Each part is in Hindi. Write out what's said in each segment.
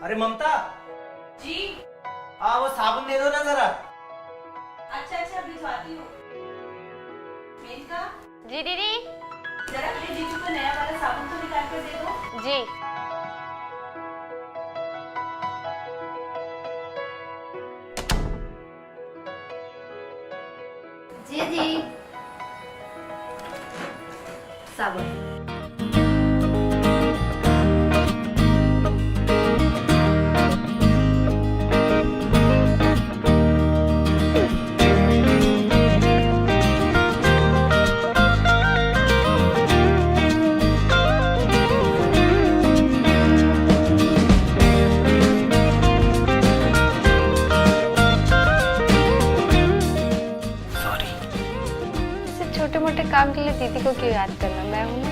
अरे ममता, जी। वो साबुन दे दो ना जरा। अच्छा अच्छा भिजवाती हूँ। मेनका, जी दीदी। जरा अपने जीजू को नया वाला साबुन तो निकाल कर दे दो। जी। जी जी। साबुन। छोटे मोटे काम के लिए दीदी को क्यों याद करना, मैं हूं ना।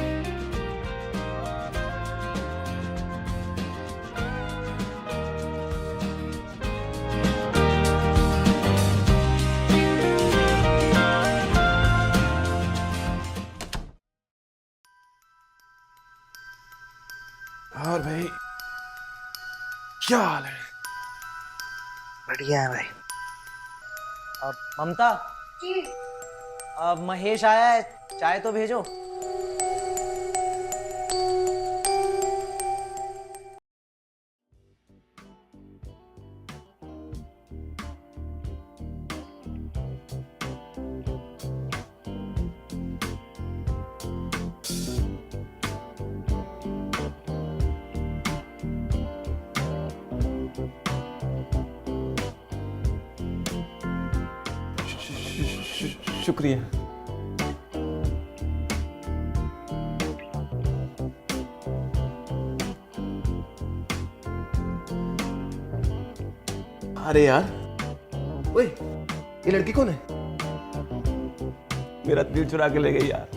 और भाई क्या हाल है? बढ़िया है भाई। ममता, महेश आया है, चाय तो भेजो। शुक्रिया। अरे यार, ओए, ये लड़की कौन है? मेरा दिल चुरा के ले गई यार।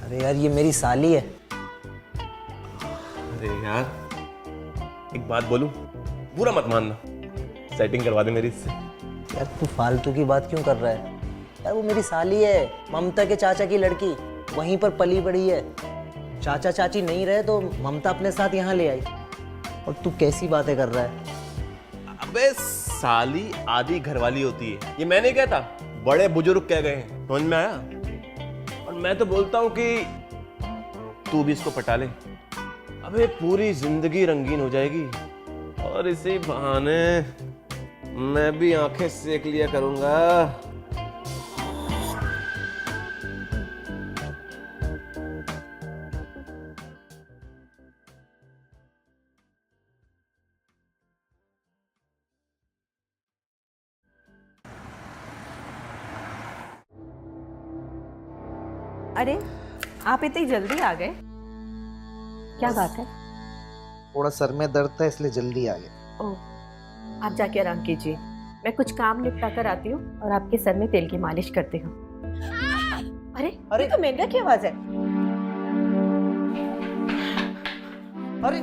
अरे यार, ये मेरी साली है। अरे यार, एक बात बोलूं, बुरा मत मानना, सेटिंग करवा दे मेरी इससे। यार तू फालतू की बात क्यों कर रहा है? यार वो मेरी साली है, ममता के चाचा की लड़की, वहीं पर पली बड़ी है। चाचा चाची नहीं रहे तो ममता अपने साथ यहाँ ले आई, और तू कैसी बातें कर रहा है? अबे साली आधी घरवाली होती है, ये मैं नहीं कहता, बड़े बुजुर्ग कह गए हैं, समझ में आया? और मैं तो बोलता हूँ कि तू भी इसको पटा ले, अबे पूरी जिंदगी रंगीन हो जाएगी, और इसी बहाने मैं भी आंखें सेक लिया करूंगा। अरे आप इतनी जल्दी आ गए, क्या बात है? थोड़ा सर में दर्द था इसलिए जल्दी आ गया। ओह, आप जाके आराम कीजिए, मैं कुछ काम निपटा कर आती हूँ और आपके सर में तेल की मालिश करती हूँ। अरे अरे ये तो मेनका की आवाज है। अरे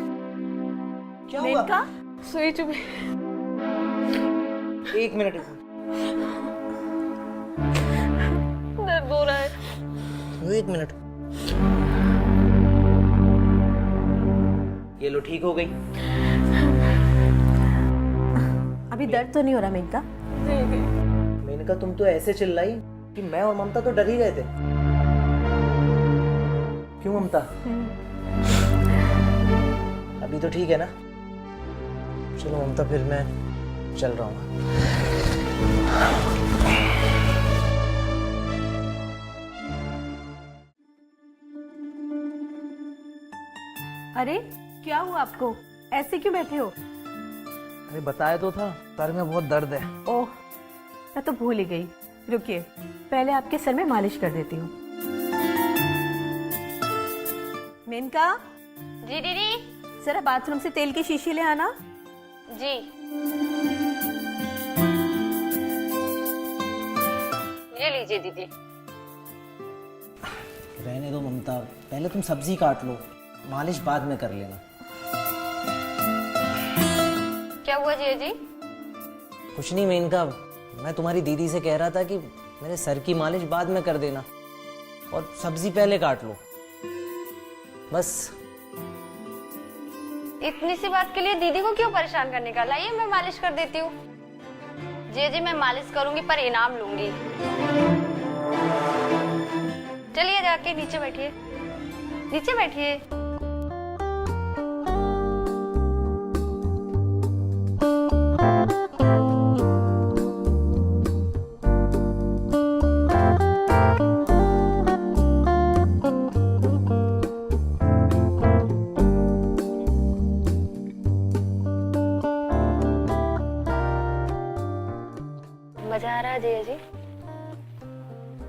क्या हुआ? मेनका, सुई चुभ। एक मिनट। दर्द हो रहा है। एक मिनट, ये लो, ठीक हो गई। अभी दर्द तो नहीं हो रहा मेनका? मेनका, तुम तो ऐसे चिल्लाई कि मैं और ममता तो डर ही गए थे। क्यों ममता? अभी तो ठीक है ना? चलो ममता, फिर मैं चल रहा हूँ। अरे क्या हुआ आपको, ऐसे क्यों बैठे हो? अरे बताया तो था, सर में बहुत दर्द है। ओह, मैं तो भूल ही गई। रुकिए, पहले आपके सर में मालिश कर देती हूँ। मेनका, जी दीदी। जरा बाथरूम से तेल की शीशी ले आना। जी। ये लीजिए दीदी। रहने दो ममता, पहले तुम सब्जी काट लो, मालिश बाद में कर लेना। क्या हुआ जिया जी? कुछ नहीं मेनका, मैं तुम्हारी दीदी से कह रहा था कि मेरे सर की मालिश बाद में कर देना और सब्जी पहले काट लो बस। इतनी सी बात के लिए दीदी को क्यों परेशान करने का? लाइए मैं मालिश कर देती हूँ। जी मैं मालिश करूंगी पर इनाम लूंगी। चलिए जाके नीचे बैठिए, नीचे बैठिए। मजा आ रहा है जया जी?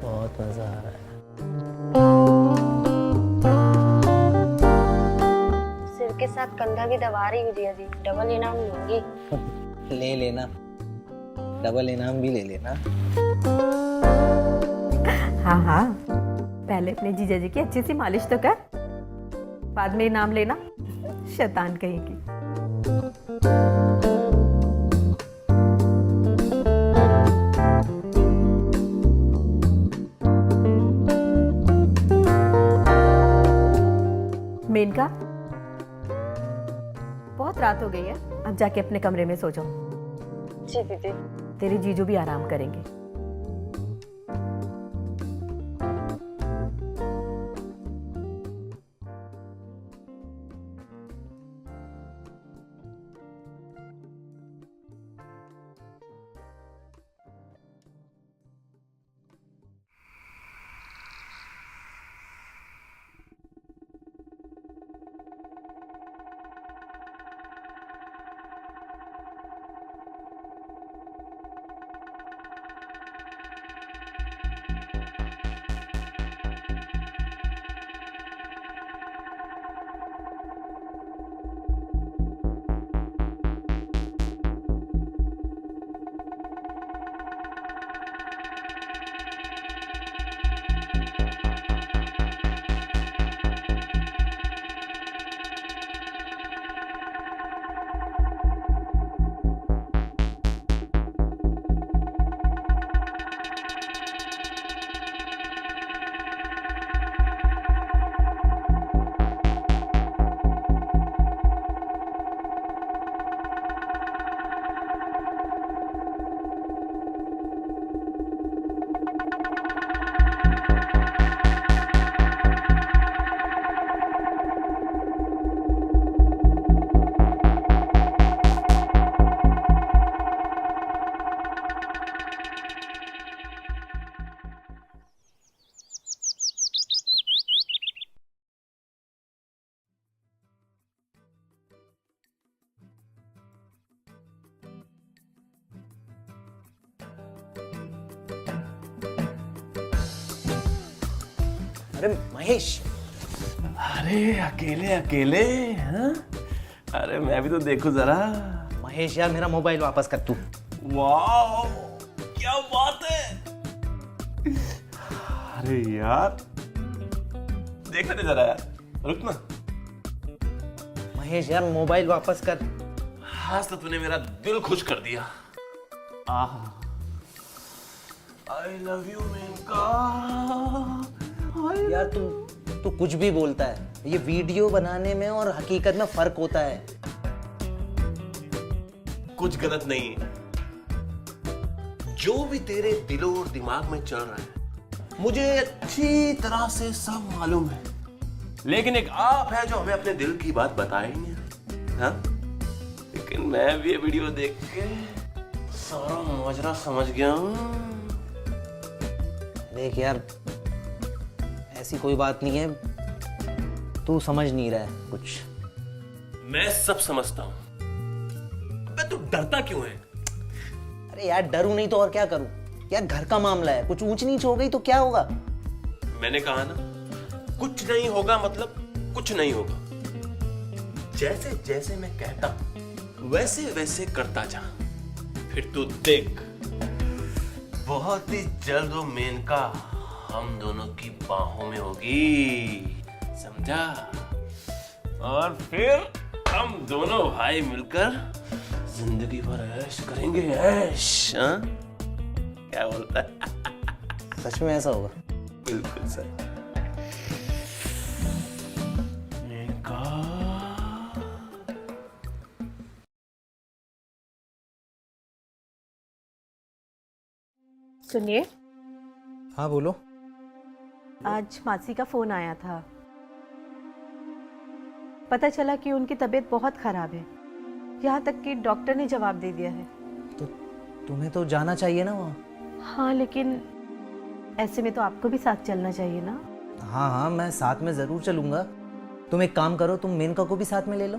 बहुत मजा आ रहा है। सिर के साथ कंधा भी दबा रही हूँ जया जी। डबल इनाम लूंगी। ले लेना, डबल इनाम भी ले लेना। हाँ हाँ, पहले अपने जीजा जी की अच्छी सी मालिश तो कर, बाद में इनाम लेना। शैतान कहेगी। मेनका, बहुत रात हो गई है, अब जाके अपने कमरे में सो जाओ। जी दीदी। तेरे जीजू भी आराम करेंगे। अरे महेश, अरे अकेले अकेले हाँ? अरे मैं भी तो देखूं जरा। महेश यार मेरा मोबाइल वापस कर तू। वाह क्या बात है। अरे यार देखने दे जरा यार, रुक ना। महेश यार मोबाइल वापस कर। आज तो तूने मेरा दिल खुश कर दिया। I love you Menka. यार तू कुछ भी बोलता है, ये वीडियो बनाने में और हकीकत में फर्क होता है। कुछ गलत नहीं है, जो भी तेरे दिलो और दिमाग में चल रहा है मुझे अच्छी तरह से सब मालूम है, लेकिन एक आप है जो हमें अपने दिल की बात बताए ही नहीं। हाँ? लेकिन मैं भी ये वीडियो देख के सारा माजरा समझ गया हूँ। देख यार, ऐसी कोई बात नहीं है, तू समझ नहीं रहा है कुछ। मैं सब समझता हूँ। अबे तू डरता क्यों है? अरे यार डरूं नहीं तो और क्या करूं यार, घर का मामला है, कुछ ऊंच नीच हो गई तो क्या होगा। मैंने कहा ना, कुछ नहीं होगा मतलब कुछ नहीं होगा। जैसे जैसे मैं कहता हूं वैसे वैसे करता जा, फिर तू देख बहुत ही जल्द वो मेनका हम दोनों की बाहों में होगी, समझा? और फिर हम दोनों भाई मिलकर जिंदगी भर ऐश करेंगे, ऐश। हाँ? क्या बोलता है? सच में ऐसा होगा? बिल्कुल सही। मेनका सुनिए, हाँ बोलो। आज मासी का फोन आया था। पता चला कि उनकी तबीयत बहुत खराब है, यहाँ तक कि डॉक्टर ने जवाब दे दिया है। तो तुम्हें तो जाना चाहिए ना वहाँ। हाँ, लेकिन ऐसे में तो आपको भी साथ चलना चाहिए ना। हाँ हाँ, मैं साथ में ज़रूर चलूँगा। तुम एक काम करो, तुम मेनका को भी साथ में ले लो।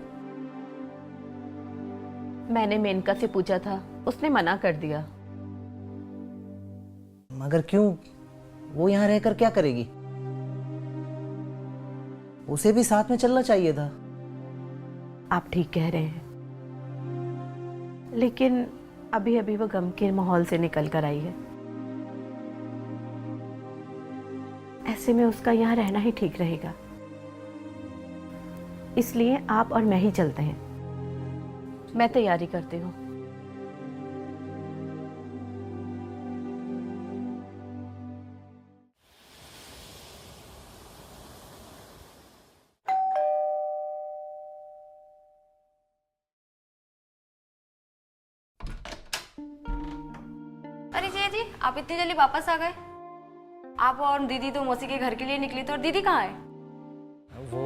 मैंने मेनका से पूछा था, उसने मना कर दिया। मगर क्यों? वो यहाँ रहकर क्या करेगी? उसे भी साथ में चलना चाहिए था। आप ठीक कह रहे हैं, लेकिन अभी अभी वो गम के माहौल से निकल कर आई है। ऐसे में उसका यहाँ रहना ही ठीक रहेगा। इसलिए आप और मैं ही चलते हैं। मैं तैयारी करती हूँ। अरे जय जी, आप इतनी जल्दी वापस आ गए। आप और दीदी तो मौसी के घर के लिए निकली थे, और दीदी कहाँ है? वो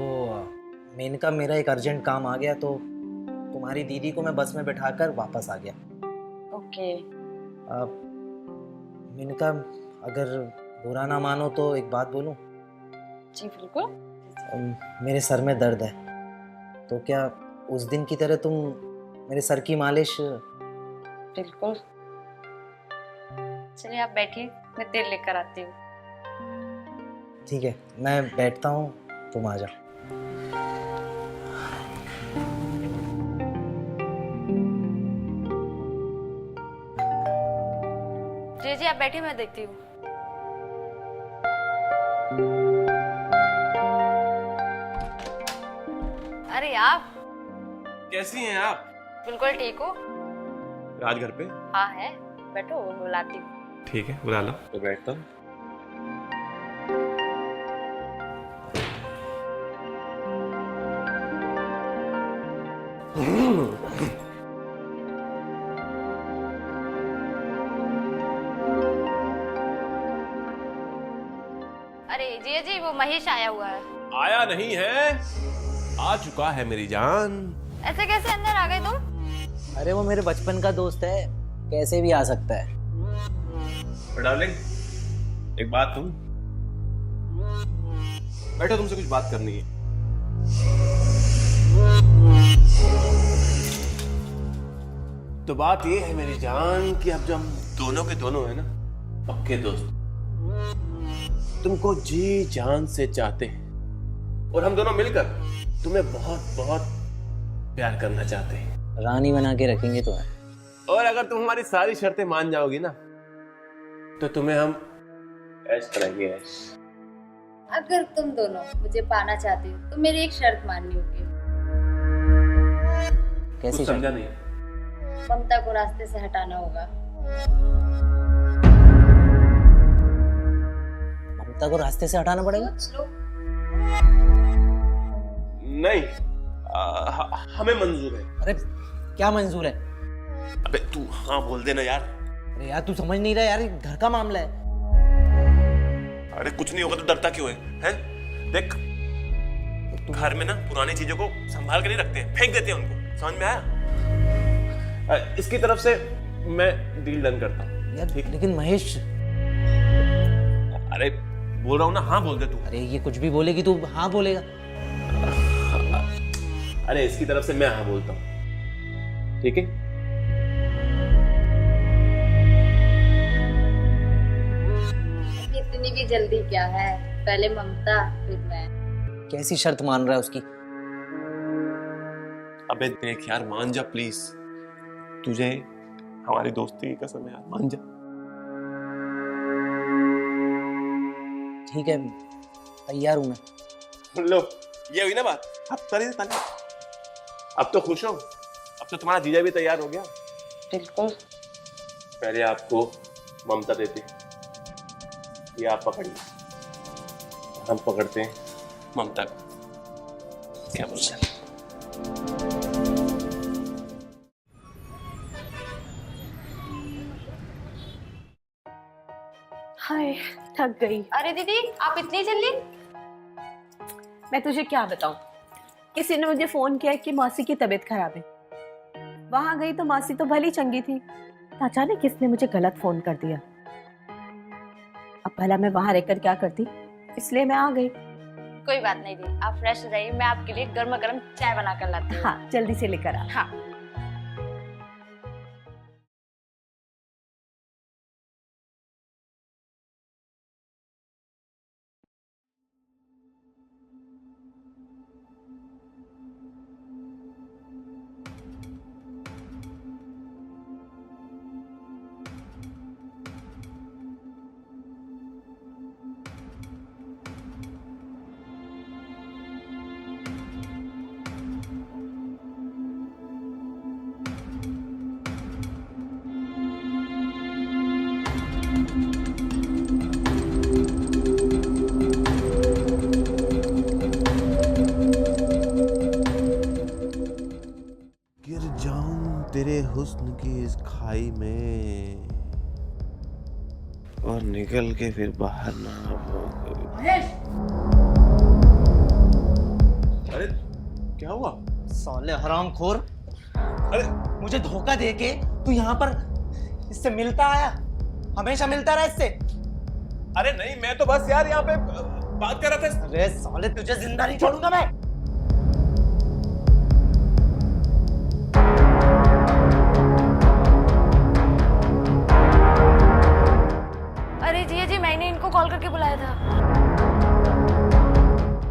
मेनका, मेरा एक अर्जेंट काम आ गया तो तुम्हारी दीदी को मैं बस में बिठाकर वापस आ गया। ओके। मेनका, अगर बुरा ना मानो तो एक बात बोलूं? जी बिल्कुल। मेरे सर में दर्द है, तो क्या उस दिन की तरह तुम मेरे सर की मालिश? बिल्कुल। चलिए आप बैठिए, मैं तेल लेकर आती हूँ। ठीक है, मैं बैठता हूँ, तुम आ जाओ। जी जी आप बैठिए, मैं देखती हूँ। अरे आप कैसी हैं आप? बिल्कुल ठीक हो? राज घर पे? हाँ है, बैठो, बुलाती हूँ। ठीक है, बुला लो। तो बैठता हूँ। अरे जी जी, वो महेश आया हुआ है। आया नहीं है, आ चुका है मेरी जान। ऐसे कैसे अंदर आ गए तुम? अरे वो मेरे बचपन का दोस्त है, कैसे भी आ सकता है। डार्लिंग, एक बात तुम बैठो, तुमसे कुछ बात करनी है। तो बात ये है मेरी जान कि अब जब हम दोनों के दोनों है ना, पक्के दोस्त, तुमको जी जान से चाहते हैं और हम दोनों मिलकर तुम्हें बहुत बहुत प्यार करना चाहते हैं। रानी बना के रखेंगे तुम्हें। और अगर तुम हमारी सारी शर्तें मान जाओगी ना, तो तुम्हें हम ऐश कराएंगे, ऐश। अगर तुम दोनों मुझे पाना चाहते हो तो मेरी एक शर्त माननी होगी। कैसे? कुछ समझा नहीं? ममता को रास्ते से हटाना होगा। ममता को रास्ते से हटाना पड़ेगा? सोच लो। नहीं, हमें मंजूर है। अरे क्या मंजूर है? अबे तू हाँ बोल देना यार। अरे यार, तू समझ नहीं रहा यार, ये घर का मामला है। अरे कुछ नहीं होगा तो डरता क्यों है? हैं? देख, घर में ना पुरानी चीजों को संभाल के नहीं रखते हैं, फेंक देते हैं उनको। समझ में आया? इसकी तरफ से मैं डील डन करता हूँ यार लेकिन महेश। अरे बोल रहा हूँ ना, हाँ बोल दे तू। अरे ये कुछ भी बोलेगी तू हाँ बोलेगा? अरे इसकी तरफ से मैं हाँ बोलता हूँ, ठीक है? इतनी भी जल्दी क्या है, पहले ममता फिर मैं। कैसी शर्त मान रहा है उसकी? अबे देख यार, मान जा प्लीज, तुझे हमारी दोस्ती की कसम है यार, मान जा। ठीक है, तैयार हूं मैं। लो, ये हुई ना बात। अब ताली ताली। अब तो खुश हो, अब तो तुम्हारा जीजा भी तैयार हो गया। बिल्कुल। पहले आपको ममता देते, ये आप पकड़िए, हम पकड़ते हैं ममता को। क्या बोलते हैं? थक गई। अरे दीदी आप इतनी जल्दी? मैं तुझे क्या बताऊं, किसी ने मुझे फोन किया कि मौसी की तबीयत खराब है। वहां गई तो मौसी तो भली चंगी थी, तो अचानक किसने मुझे गलत फोन कर दिया। अब भला मैं वहां रहकर क्या करती, इसलिए मैं आ गई। कोई बात नहीं दीदी, आप फ्रेश हो जाइए, मैं आपके लिए गर्मा गर्म चाय बना कर लाती हूँ। हाँ जल्दी से लेकर आ। हाँ। गिर जाऊं तेरे हुस्न की इस खाई में और निकल के फिर बाहर ना आ पाऊं। अरे क्या हुआ? साले हरामखोर, अरे मुझे धोखा देके तू यहाँ पर इससे मिलता आया, हमेशा मिलता रहा इससे। अरे नहीं, मैं तो बस यार यहाँ पे बात कर रहा था। अरे साले तुझे जिंदा नहीं छोड़ूंगा मैं। अरे जी मैंने इनको कॉल करके बुलाया था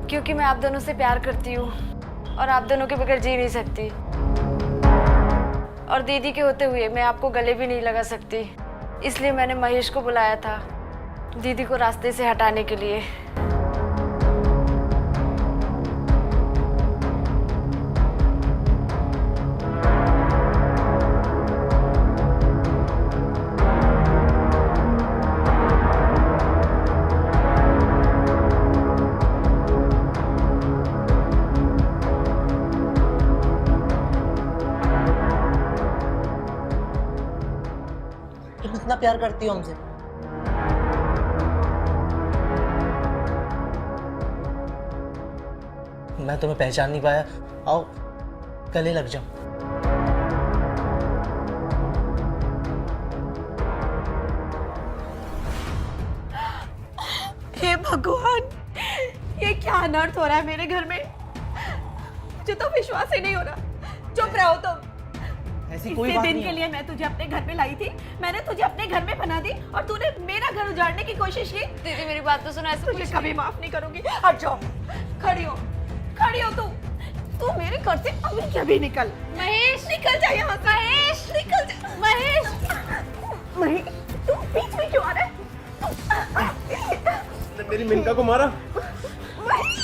क्योंकि मैं आप दोनों से प्यार करती हूँ और आप दोनों के बगैर जी नहीं सकती, और दीदी के होते हुए मैं आपको गले भी नहीं लगा सकती, इसलिए मैंने महेश को बुलाया था दीदी को रास्ते से हटाने के लिए। तुम इतना प्यार करती हो हमसे? मैं तुम्हें पहचान नहीं पाया। आओ गले लग जाओ। हे भगवान, ये क्या अनर्थ हो रहा है मेरे घर में। मुझे तो विश्वास ही नहीं हो रहा। चुप रहो तुम। ऐसी कोई इतने बात दिन नहीं के है। लिए मैं तुझे अपने घर में लाई थी, मैंने तुझे अपने घर में बना दी और तूने मेरा घर उजाड़ने की कोशिश की। दीदी मेरी बात तो सुनो, ऐसा तुझे कभी माफ नहीं करूंगी। हट जाओ, खड़ी हो तू मेरे घर से अभी कभी निकल। महेश निकल जा यहाँ से। महेश निकल जा। महेश महेश, तू बीच में क्यों आ रहा है? मेरी मिनका को मारा, महेश,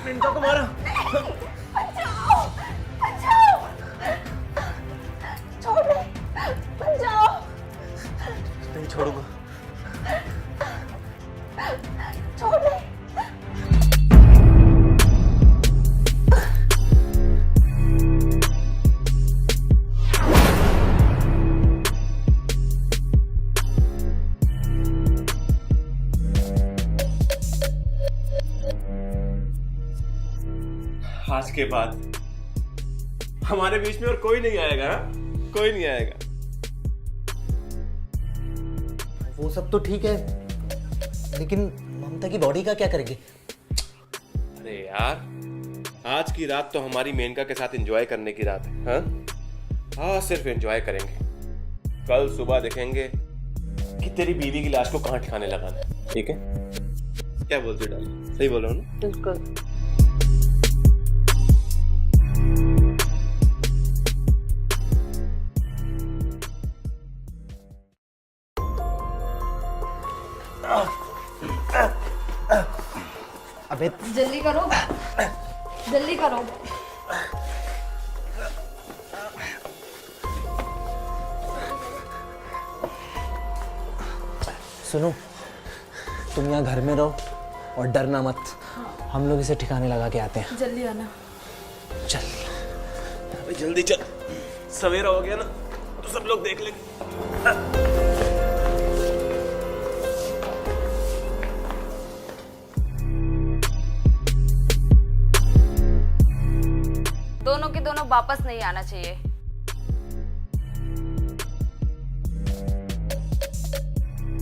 मिनका को मारा। बचाओ, बचाओ, छोड़ दे, बचाओ। नहीं छोड़ूंगा। छोड़ दे। आज के बाद हमारे बीच में और कोई नहीं आएगा, हाँ? कोई नहीं आएगा। वो सब तो ठीक है, लेकिन ममता की बॉडी का क्या करेंगे? अरे यार, आज की रात तो हमारी मेनका के साथ एंजॉय करने की रात है। हाँ हाँ, सिर्फ एंजॉय करेंगे। कल सुबह देखेंगे कि तेरी बीवी की लाश को कहाँ ठिकाने लगाना है। ठीक है? क्या बोलते हो डाली? सही बोल रहा हूँ ना? बिल्कुल। अबे जल्दी करो, जल्दी करो। सुनो, तुम यहाँ घर में रहो और डरना मत। हम लोग इसे ठिकाने लगा के आते हैं। जल्दी आना। चल अबे जल्दी चल, सवेरा हो गया ना तो सब लोग देख लेंगे। वापस नहीं आना चाहिए।